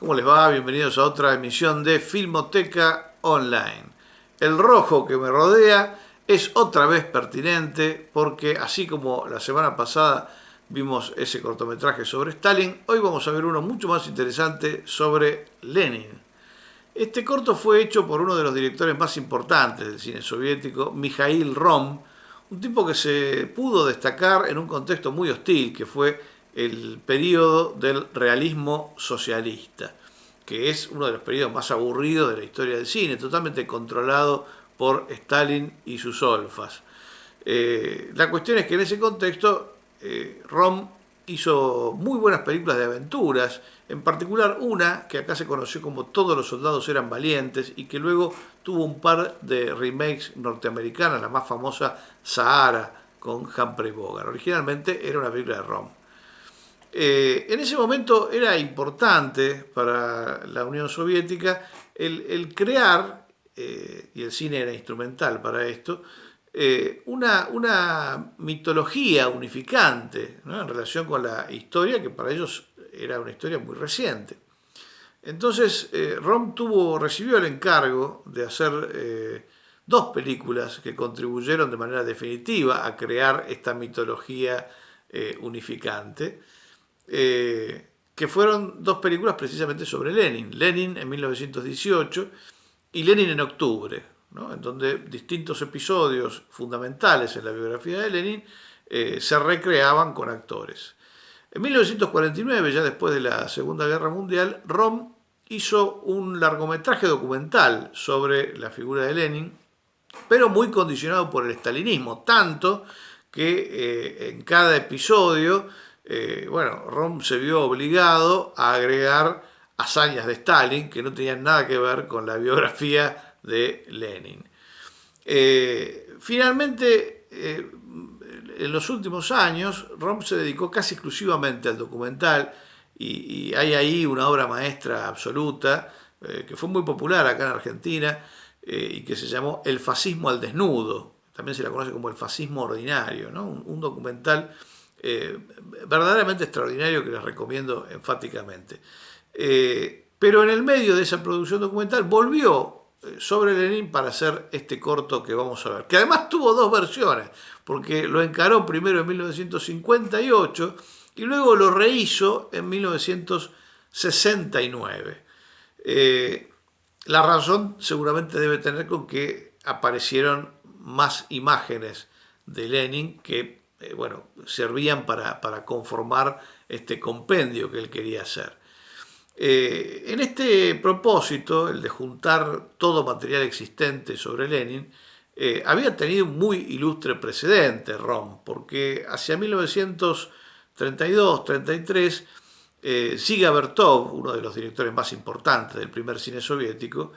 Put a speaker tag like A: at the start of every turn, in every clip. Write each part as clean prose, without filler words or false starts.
A: ¿Cómo les va? Bienvenidos a otra emisión de Filmoteca Online. El rojo que me rodea es otra vez pertinente porque así como la semana pasada vimos ese cortometraje sobre Stalin, hoy vamos a ver uno mucho más interesante sobre Lenin. Este corto fue hecho por uno de los directores más importantes del cine soviético, Mikhail Rom, un tipo que se pudo destacar en un contexto muy hostil, que fue el periodo del realismo socialista, que es uno de los periodos más aburridos de la historia del cine, totalmente controlado por Stalin y sus olfas. La cuestión es que en ese contexto Rom hizo muy buenas películas de aventuras, en particular una que acá se conoció como Todos los soldados eran valientes y que luego tuvo un par de remakes norteamericanas, la más famosa Sahara con Humphrey Bogart. Originalmente era una película de Rom. En ese momento era importante para la Unión Soviética el crear, y el cine era instrumental para esto, una mitología unificante, ¿no?, en relación con la historia, que para ellos era una historia muy reciente. Entonces, Rom recibió el encargo de hacer dos películas que contribuyeron de manera definitiva a crear esta mitología unificante, que fueron dos películas precisamente sobre Lenin. Lenin en 1918 y Lenin en octubre, ¿no?, en donde distintos episodios fundamentales en la biografía de Lenin se recreaban con actores. En 1949, ya después de la Segunda Guerra Mundial, Rom hizo un largometraje documental sobre la figura de Lenin, pero muy condicionado por el estalinismo, tanto que en cada episodio, Rom se vio obligado a agregar hazañas de Stalin que no tenían nada que ver con la biografía de Lenin. Finalmente, en los últimos años, Rom se dedicó casi exclusivamente al documental y hay ahí una obra maestra absoluta que fue muy popular acá en Argentina y que se llamó El fascismo al desnudo. También se la conoce como el fascismo ordinario, ¿no? Un documental verdaderamente extraordinario que les recomiendo enfáticamente. Pero en el medio de esa producción documental volvió sobre Lenin para hacer este corto que vamos a ver, que además tuvo dos versiones, porque lo encaró primero en 1958 y luego lo rehizo en 1969. La razón seguramente debe tener con que aparecieron más imágenes de Lenin que servían para conformar este compendio que él quería hacer. En este propósito, el de juntar todo material existente sobre Lenin, había tenido un muy ilustre precedente Rom, porque hacia 1932-33, Dziga Vertov, uno de los directores más importantes del primer cine soviético,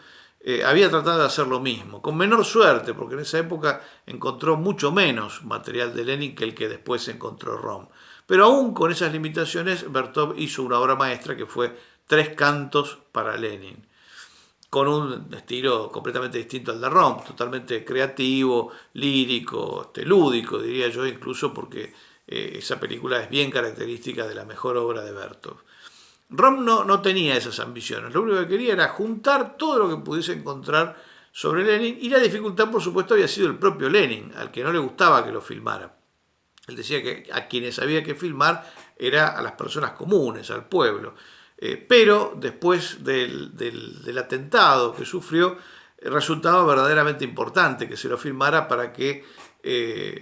A: había tratado de hacer lo mismo, con menor suerte, porque en esa época encontró mucho menos material de Lenin que el que después encontró Rom. Pero aún con esas limitaciones, Vertov hizo una obra maestra que fue Tres cantos para Lenin, con un estilo completamente distinto al de Rom, totalmente creativo, lírico, lúdico, diría yo, incluso porque esa película es bien característica de la mejor obra de Vertov. Rom no tenía esas ambiciones, lo único que quería era juntar todo lo que pudiese encontrar sobre Lenin, y la dificultad, por supuesto, había sido el propio Lenin, al que no le gustaba que lo filmara. Él decía que a quienes había que filmar era a las personas comunes, al pueblo. Pero después del atentado que sufrió, resultaba verdaderamente importante que se lo filmara para que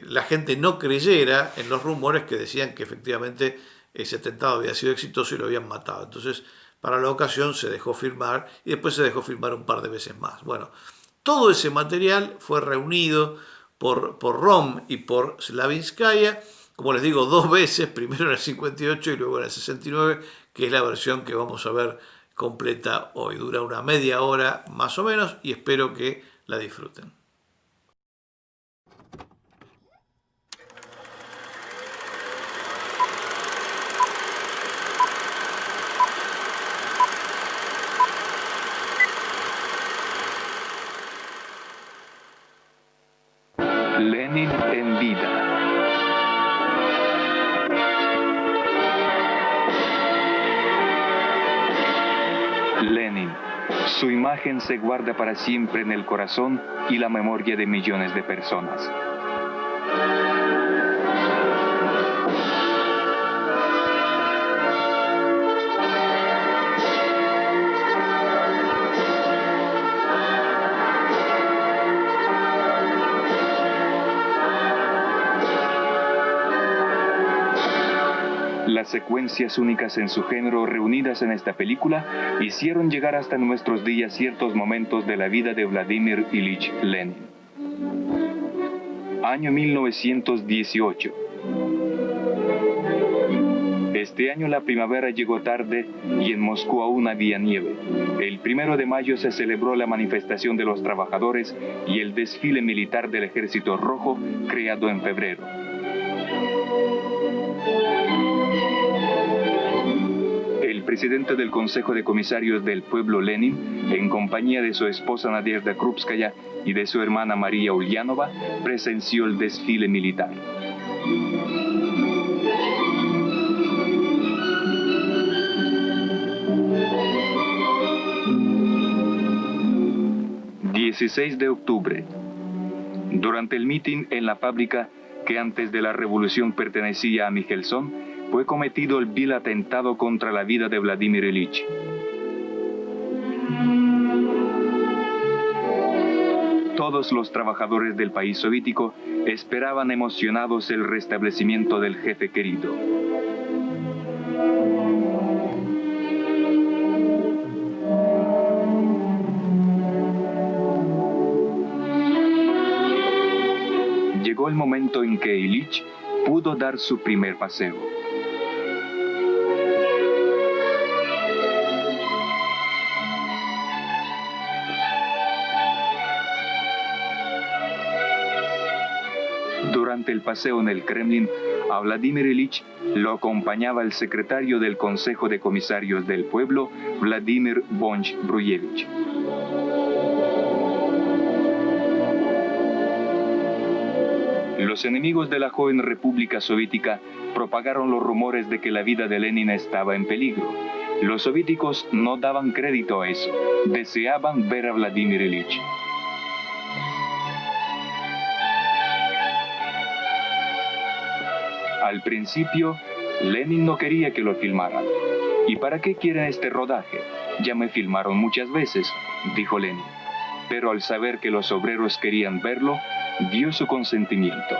A: la gente no creyera en los rumores que decían que efectivamente ese atentado había sido exitoso y lo habían matado. Entonces, para la ocasión se dejó filmar y después se dejó filmar un par de veces más. Bueno, todo ese material fue reunido por Rom y por Slavinskaya, como les digo, dos veces, primero en el 58 y luego en el 69, que es la versión que vamos a ver completa hoy. Dura una media hora más o menos y espero que la disfruten.
B: Lenin en vida. Su imagen se guarda para siempre en el corazón y la memoria de millones de personas. Las secuencias únicas en su género reunidas en esta película hicieron llegar hasta nuestros días ciertos momentos de la vida de Vladimir Ilich Lenin. Año 1918. Este año la primavera llegó tarde y en Moscú aún había nieve. El 1 de mayo se celebró la manifestación de los trabajadores y el desfile militar del Ejército Rojo creado en febrero. El presidente del Consejo de Comisarios del Pueblo Lenin, en compañía de su esposa Nadezhda Krupskaya y de su hermana María Ulyanova, presenció el desfile militar. ...16 de octubre... Durante el mitin en la fábrica que antes de la revolución pertenecía a Michelson, fue cometido el vil atentado contra la vida de Vladimir Ilich. Todos los trabajadores del país soviético esperaban emocionados el restablecimiento del jefe querido. Llegó el momento en que Ilich pudo dar su primer paseo. Durante el paseo en el Kremlin, a Vladimir Ilich lo acompañaba el secretario del Consejo de Comisarios del Pueblo, Vladimir Bonch-Bruyevich. Los enemigos de la joven República Soviética propagaron los rumores de que la vida de Lenin estaba en peligro. Los soviéticos no daban crédito a eso, deseaban ver a Vladimir Ilich. Al principio, Lenin no quería que lo filmaran. ¿Y para qué quieren este rodaje? Ya me filmaron muchas veces, dijo Lenin. Pero al saber que los obreros querían verlo, dio su consentimiento.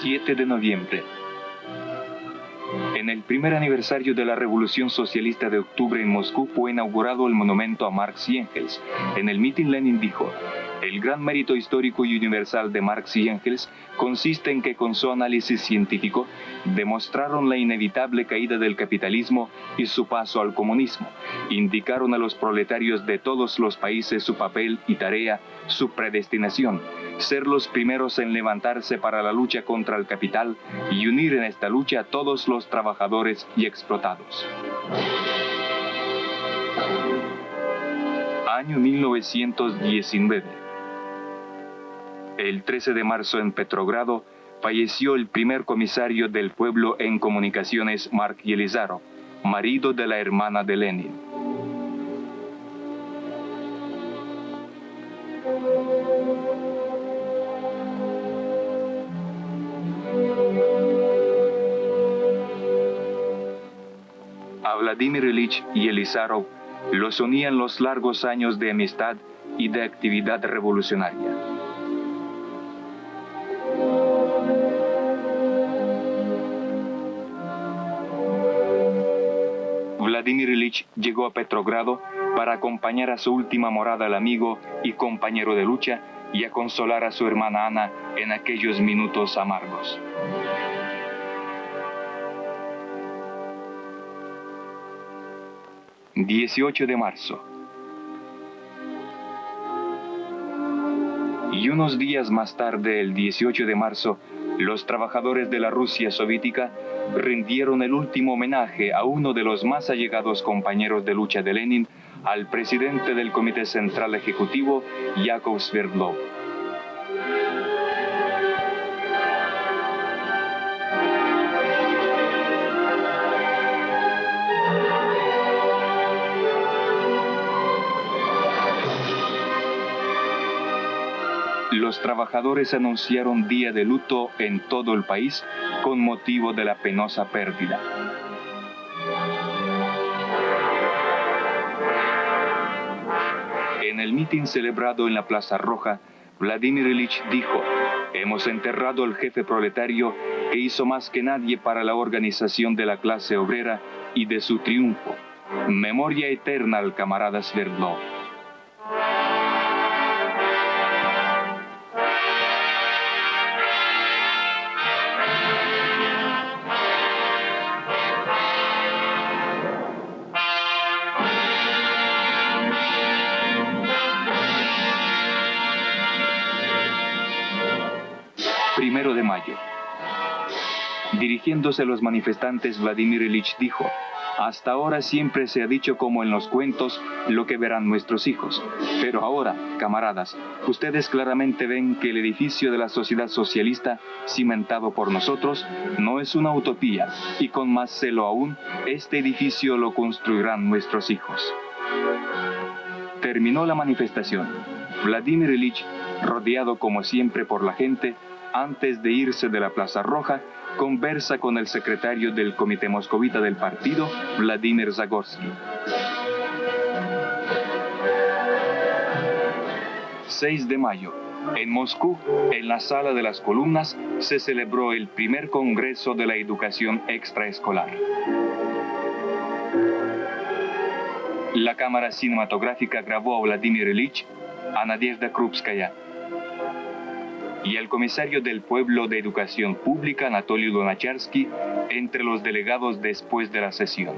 B: ...7 de noviembre... En el primer aniversario de la Revolución Socialista de octubre en Moscú fue inaugurado el monumento a Marx y Engels. En el mitin Lenin dijo: el gran mérito histórico y universal de Marx y Engels consiste en que con su análisis científico demostraron la inevitable caída del capitalismo y su paso al comunismo. Indicaron a los proletarios de todos los países su papel y tarea, su predestinación, ser los primeros en levantarse para la lucha contra el capital y unir en esta lucha a todos los trabajadores y explotados. Año 1919. El 13 de marzo en Petrogrado falleció el primer comisario del pueblo en comunicaciones, Mark Yelizarov, marido de la hermana de Lenin. A Vladimir Ilich Yelizarov los unían los largos años de amistad y de actividad revolucionaria. Vladimir Ilich llegó a Petrogrado para acompañar a su última morada al amigo y compañero de lucha y a consolar a su hermana Ana en aquellos minutos amargos. ...18 de marzo... Y unos días más tarde, el 18 de marzo... los trabajadores de la Rusia soviética rindieron el último homenaje a uno de los más allegados compañeros de lucha de Lenin, al presidente del Comité Central Ejecutivo, Yakov Sverdlov. Los trabajadores anunciaron día de luto en todo el país con motivo de la penosa pérdida. En el mitin celebrado en la Plaza Roja, Vladimir Ilich dijo: «Hemos enterrado al jefe proletario que hizo más que nadie para la organización de la clase obrera y de su triunfo. Memoria eterna al camarada Sverdlov». Primero de mayo. Dirigiéndose a los manifestantes, Vladimir Ilich dijo: «Hasta ahora siempre se ha dicho como en los cuentos lo que verán nuestros hijos. Pero ahora, camaradas, ustedes claramente ven que el edificio de la sociedad socialista, cimentado por nosotros, no es una utopía, y con más celo aún, este edificio lo construirán nuestros hijos». Terminó la manifestación. Vladimir Ilich, rodeado como siempre por la gente, antes de irse de la Plaza Roja, conversa con el secretario del Comité Moscovita del partido, Vladimir Zagorsky. 6 de mayo. En Moscú, en la Sala de las Columnas, se celebró el primer Congreso de la Educación Extraescolar. La cámara cinematográfica grabó a Vladimir Ilich, a Nadezhda Krupskaya y al comisario del pueblo de Educación Pública, Anatoly Lunacharsky, entre los delegados después de la sesión.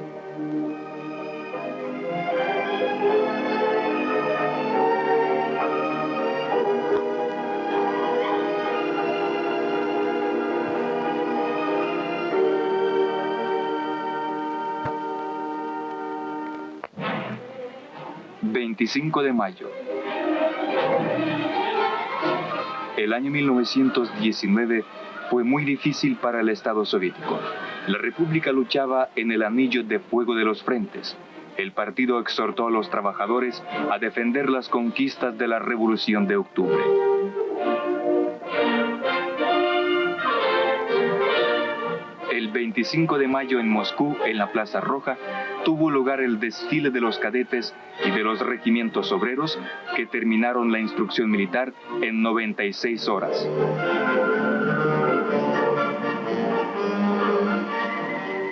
B: ...25 de mayo... El año 1919 fue muy difícil para el Estado soviético. La República luchaba en el anillo de fuego de los frentes. El partido exhortó a los trabajadores a defender las conquistas de la Revolución de Octubre. El 25 de mayo en Moscú, en la Plaza Roja, tuvo lugar el desfile de los cadetes y de los regimientos obreros que terminaron la instrucción militar en 96 horas.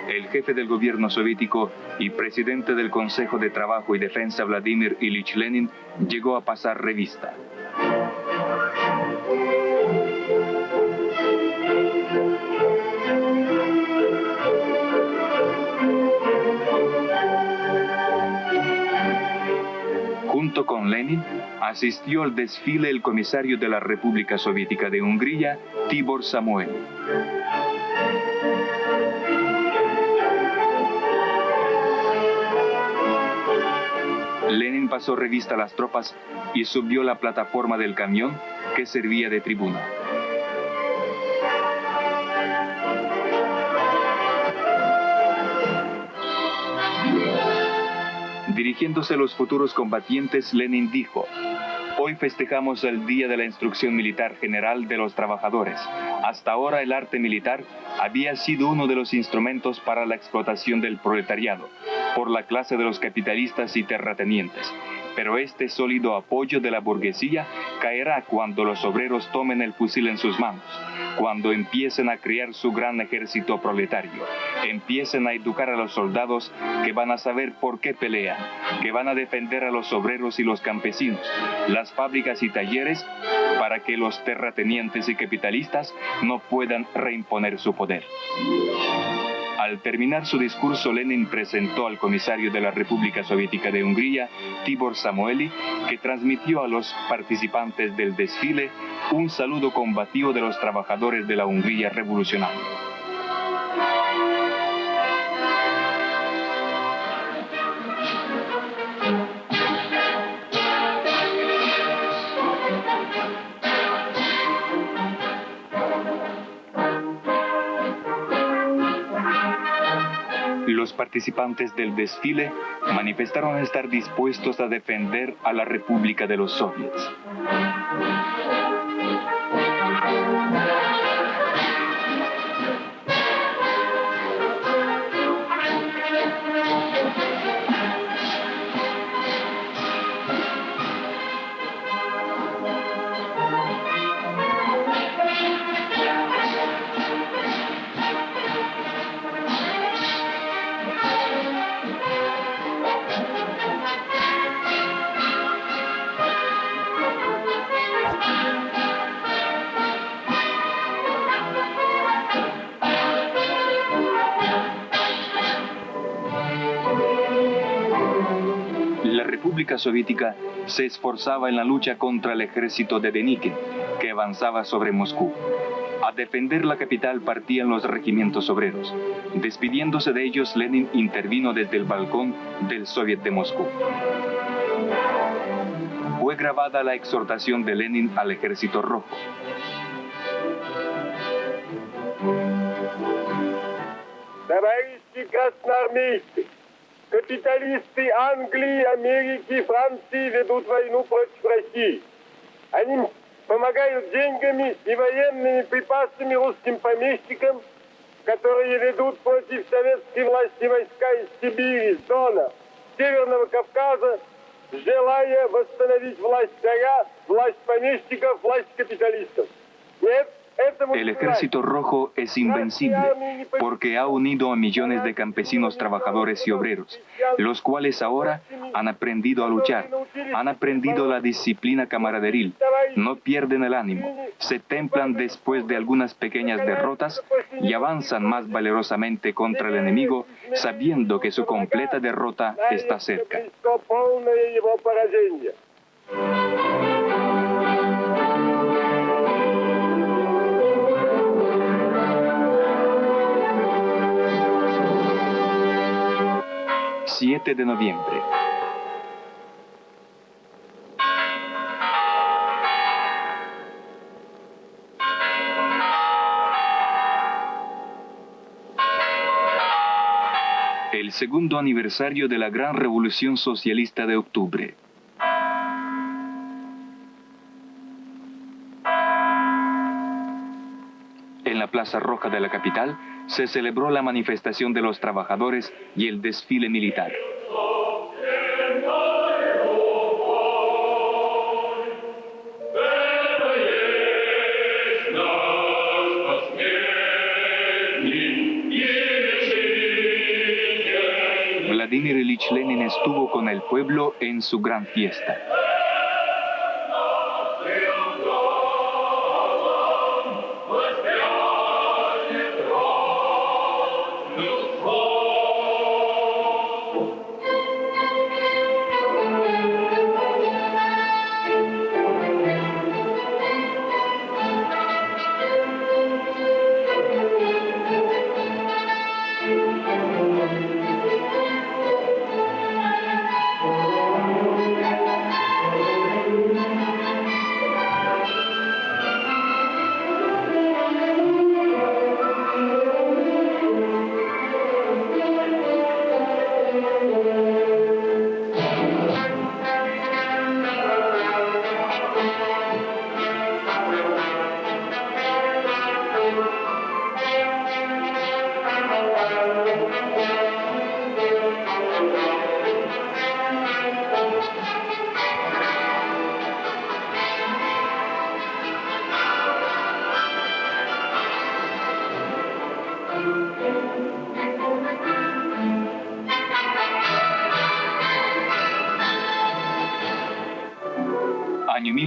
B: El jefe del gobierno soviético y presidente del Consejo de Trabajo y Defensa, Vladimir Ilich Lenin, llegó a pasar revista. Junto con Lenin, asistió al desfile el comisario de la República Soviética de Hungría, Tibor Samuel. Lenin pasó revista a las tropas y subió a la plataforma del camión que servía de tribuna. Dirigiéndose a los futuros combatientes, Lenin dijo: hoy festejamos el Día de la Instrucción Militar General de los Trabajadores. Hasta ahora el arte militar había sido uno de los instrumentos para la explotación del proletariado por la clase de los capitalistas y terratenientes. Pero este sólido apoyo de la burguesía caerá cuando los obreros tomen el fusil en sus manos, cuando empiecen a crear su gran ejército proletario, empiecen a educar a los soldados que van a saber por qué pelean, que van a defender a los obreros y los campesinos, las fábricas y talleres, para que los terratenientes y capitalistas no puedan reimponer su poder. Al terminar su discurso, Lenin presentó al comisario de la República Soviética de Hungría, Tibor Samueli, que transmitió a los participantes del desfile un saludo combativo de los trabajadores de la Hungría revolucionaria. Los participantes del desfile manifestaron estar dispuestos a defender a la República de los Soviets. La República Soviética se esforzaba en la lucha contra el ejército de Denikin, que avanzaba sobre Moscú. A defender la capital partían los regimientos obreros. Despidiéndose de ellos, Lenin intervino desde el balcón del Soviet de Moscú. Fue grabada la exhortación de Lenin al Ejército Rojo.
C: Товарищи красноармейцы, капиталисты Англии, Америки, Франции ведут войну против России. Они помогают деньгами и военными припасами русским помещикам, которые ведут против советской власти войска из Сибири, с Дона, Северного Кавказа, желая восстановить власть царя, власть помещиков, власть капиталистов. Нет.
B: El Ejército Rojo es invencible porque ha unido a millones de campesinos, trabajadores y obreros, los cuales ahora han aprendido a luchar, han aprendido la disciplina camaraderil, no pierden el ánimo, se templan después de algunas pequeñas derrotas y avanzan más valerosamente contra el enemigo, sabiendo que su completa derrota está cerca. ...7 de noviembre. El segundo aniversario de la gran revolución socialista de octubre. En la Plaza Roja de la capital se celebró la manifestación de los trabajadores y el desfile militar. Vladimir Ilich Lenin estuvo con el pueblo en su gran fiesta.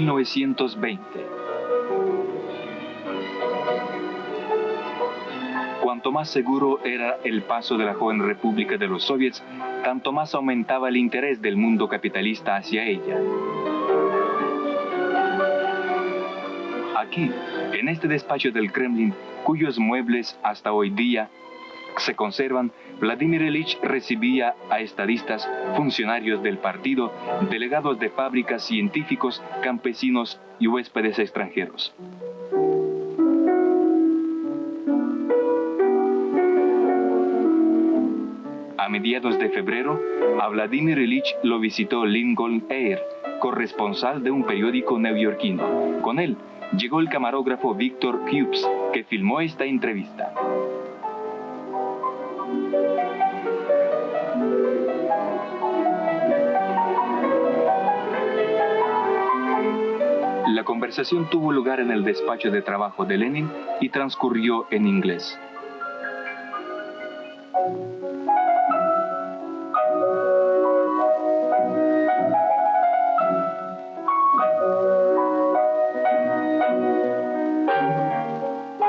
B: 1920. Cuanto más seguro era el paso de la joven república de los soviets, tanto más aumentaba el interés del mundo capitalista hacia ella. Aquí, en este despacho del Kremlin, cuyos muebles hasta hoy día se conservan, Vladimir Ilich recibía a estadistas, funcionarios del partido, delegados de fábricas, científicos, campesinos y huéspedes extranjeros. A mediados de febrero, a Vladimir Ilich lo visitó Lincoln Eyre, corresponsal de un periódico neoyorquino. Con él llegó el camarógrafo Victor Hughes, que filmó esta entrevista. La conversación tuvo lugar en el despacho de trabajo de Lenin y transcurrió en inglés.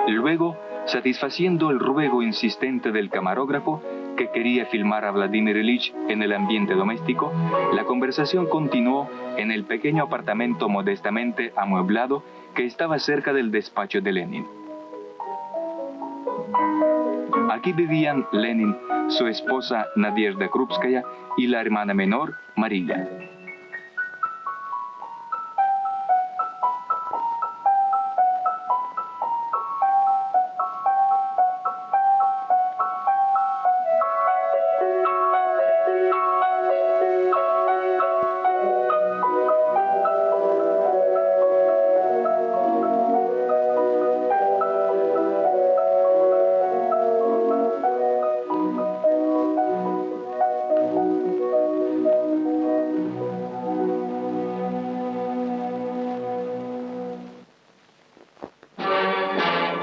B: Luego, satisfaciendo el ruego insistente del camarógrafo, que quería filmar a Vladimir Ilich en el ambiente doméstico, la conversación continuó en el pequeño apartamento modestamente amueblado que estaba cerca del despacho de Lenin. Aquí vivían Lenin, su esposa Nadezhda Krupskaya y la hermana menor, María.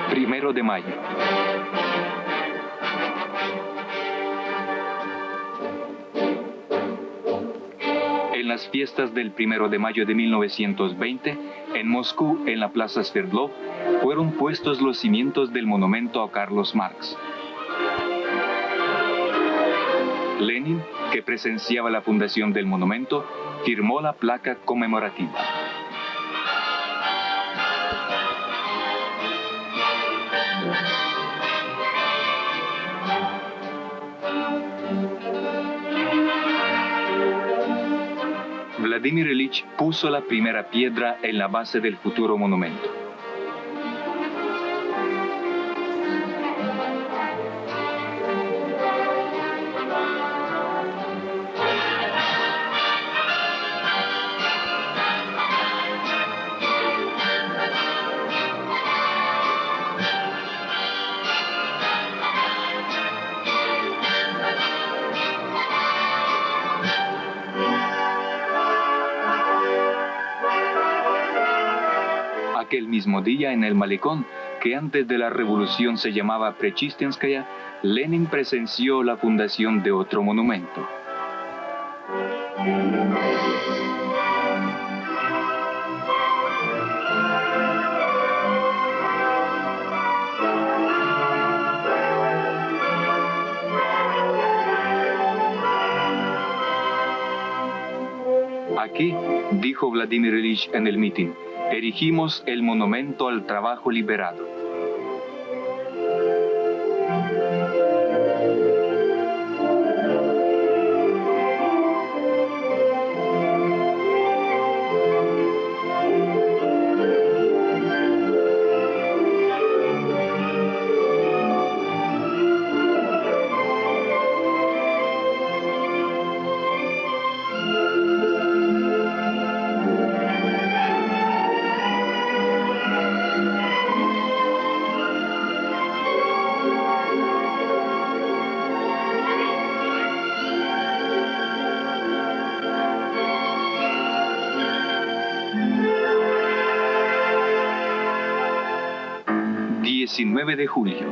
B: Primero de mayo. En las fiestas del 1 de mayo de 1920, en Moscú, en la Plaza Sverdlov, fueron puestos los cimientos del monumento a Carlos Marx. Lenin, que presenciaba la fundación del monumento, firmó la placa conmemorativa. Vladimir Ilich puso la primera piedra en la base del futuro monumento. Aquel mismo día, en el malecón, que antes de la revolución se llamaba Prechistenskaya, Lenin presenció la fundación de otro monumento. Aquí, dijo Vladimir Ilich en el mitin, erigimos el monumento al trabajo liberado. ...19 de julio...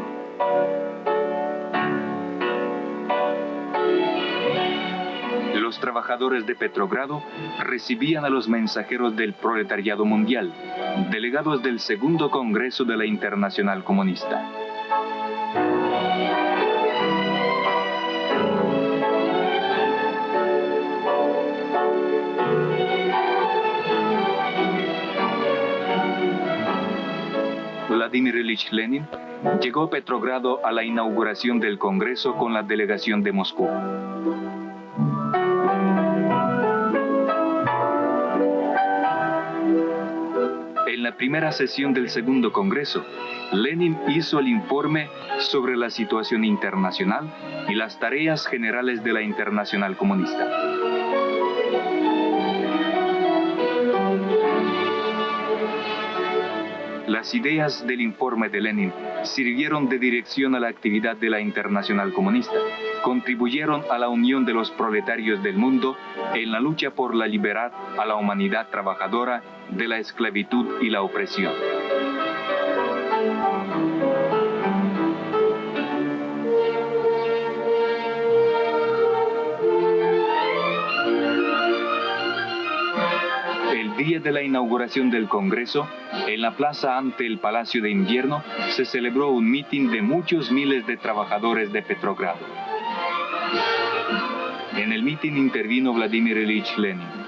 B: Los los trabajadores de Petrogrado recibían a los mensajeros del proletariado mundial, delegados del Segundo Congreso de la Internacional Comunista. Vladimir Ilich Lenin llegó a Petrogrado a la inauguración del Congreso con la delegación de Moscú. En la primera sesión del Segundo Congreso, Lenin hizo el informe sobre la situación internacional y las tareas generales de la Internacional Comunista. Las ideas del informe de Lenin sirvieron de dirección a la actividad de la Internacional Comunista, contribuyeron a la unión de los proletarios del mundo en la lucha por la libertad a la humanidad trabajadora de la esclavitud y la opresión. El día de la inauguración del Congreso, en la plaza ante el Palacio de Invierno, se celebró un mitin de muchos miles de trabajadores de Petrogrado. En el mitin intervino Vladimir Ilich Lenin.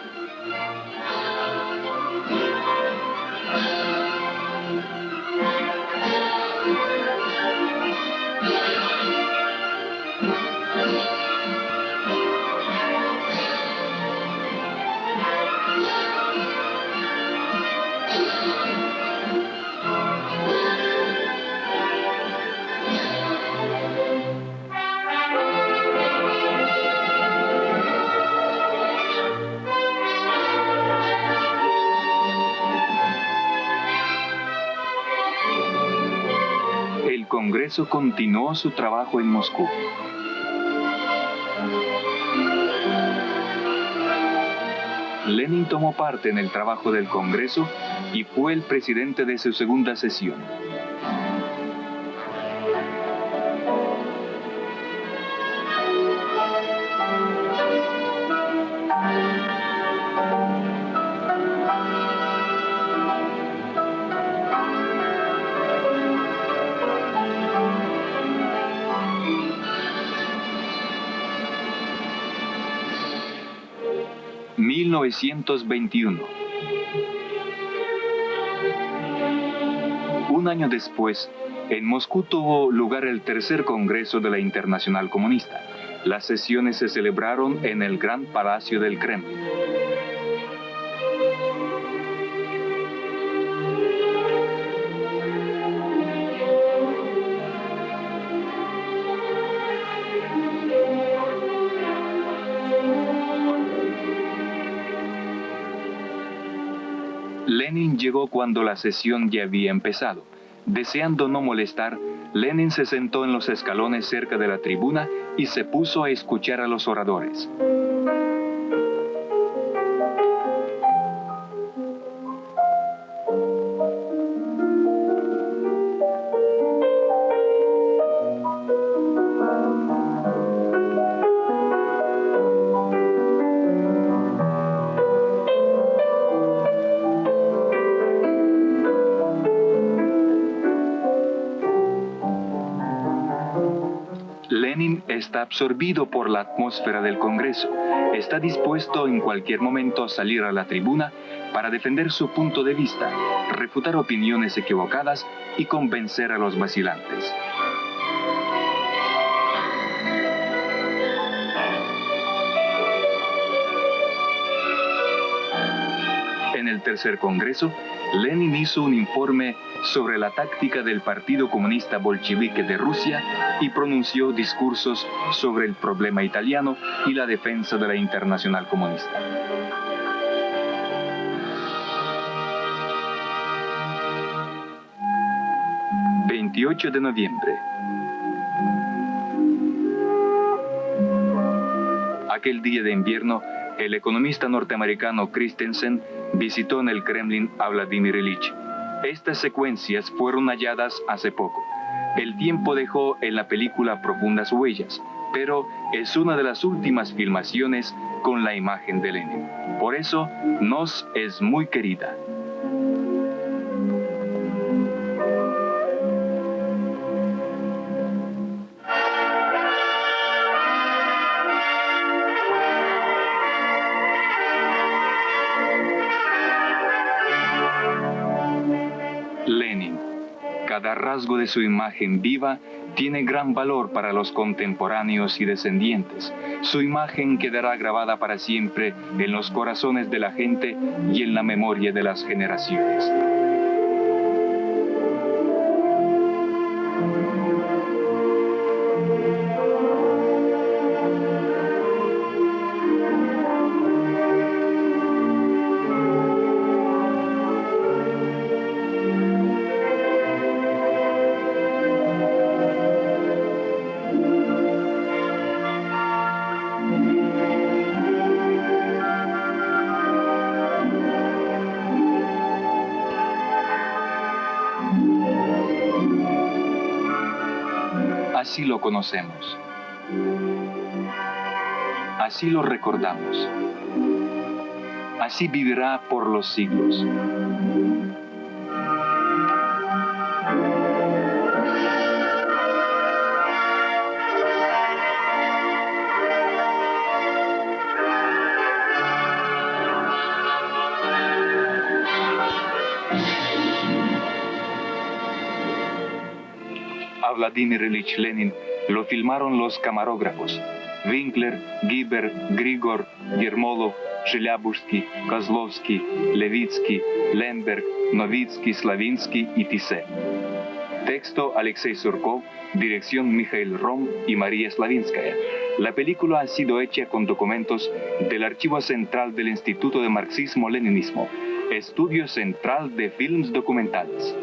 B: El Congreso continuó su trabajo en Moscú. Lenin tomó parte en el trabajo del Congreso y fue el presidente de su segunda sesión. (1921) Un año después, en Moscú tuvo lugar el tercer Congreso de la Internacional Comunista. Las sesiones se celebraron en el Gran Palacio del Kremlin. Lenin llegó cuando la sesión ya había empezado. Deseando no molestar, Lenin se sentó en los escalones cerca de la tribuna y se puso a escuchar a los oradores. Lenin está absorbido por la atmósfera del Congreso. Está dispuesto en cualquier momento a salir a la tribuna para defender su punto de vista, refutar opiniones equivocadas y convencer a los vacilantes. En el tercer Congreso, Lenin hizo un informe sobre la táctica del Partido Comunista Bolchevique de Rusia y pronunció discursos sobre el problema italiano y la defensa de la Internacional Comunista. ...28 de noviembre... Aquel día de invierno, el economista norteamericano Christensen visitó en el Kremlin a Vladimir Ilich. Estas secuencias fueron halladas hace poco. El tiempo dejó en la película profundas huellas, pero es una de las últimas filmaciones con la imagen de Lenin. Por eso nos es muy querida. Lenin. Cada rasgo de su imagen viva tiene gran valor para los contemporáneos y descendientes. Su imagen quedará grabada para siempre en los corazones de la gente y en la memoria de las generaciones. Así lo conocemos. Así lo recordamos. Así vivirá por los siglos. A Vladimir Ilich Lenin lo filmaron los camarógrafos Winkler, Giber, Grigor, Yermolov, Chelyabusky, Kozlovsky, Levitsky, Lemberg, Novitsky, Slavinsky y Tissé. Texto Alexei Surkov, dirección Mikhail Rom y María Slavinskaya. La película ha sido hecha con documentos del Archivo Central del Instituto de Marxismo-Leninismo, Estudio Central de Films Documentales.